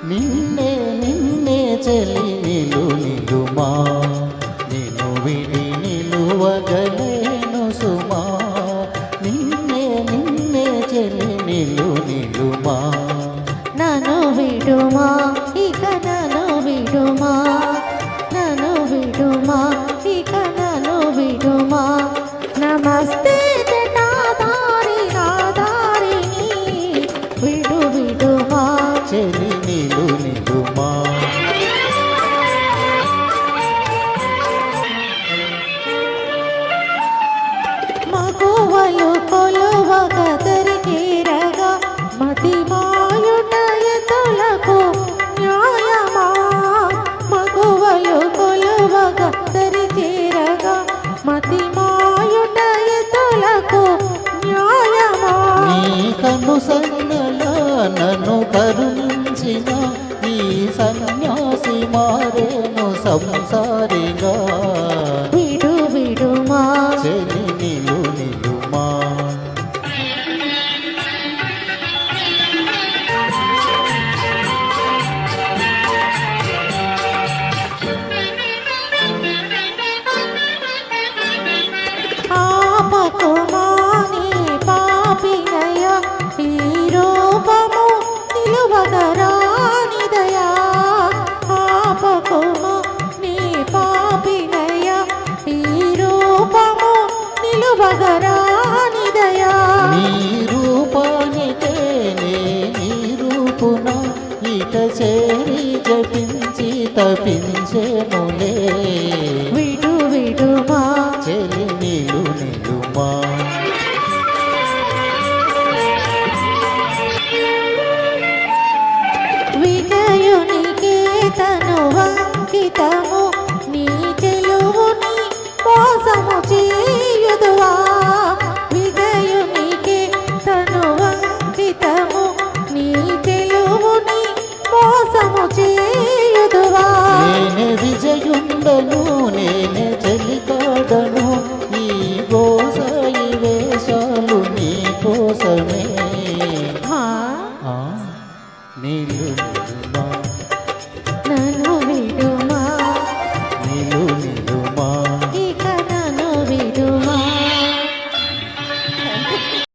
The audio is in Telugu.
నిన్నే నిన్నే చెలి నిలుమా నిన్ను విడి నిలువగలేను సుమా నిన్నే నిన్నే చెలి నిలుమా నన్ను విడుమా ఇక నన్ను విడుమా నన్ను విడుమా ఇక నన్ను విడుమా నమస్తే విడుమా చెలి నిలుమా మగువలు కొలువగ దరికేరగా మతి మాయుట ఎతులకు న్యాయమా మగువలు కొలువగ దరికేరగా మతి మాయుట ఎతులకు న్యాయమా నీ కన్ను సన్నలా నన్ను కరుణించిన ఈ సన్యాసి మారేను సంసారిగా విడుమా చెలి నిలుమా ఆపకుమాని పాపినయ ఈ రూపము నిలువగరానిదయా ఆపకుమా నీ పాపినయ ఈ రూపము నిలువగరానిదయా నీ రూపానికే నీ రూపున ఇక చేరి జపించి తపించెనులే విడుమా చెలి నిలుమా విజయునికే తను వంకితము నీ చెలువుని మోసము చేయుదువా విజయునికే తను వంకితము నీ చెలువుని మోసము చేయుదువా నేనే విజయుండను నేనే చెలికాడను ఈ గోసాయి వేషాలు నీ కోసమే హా నీలుమా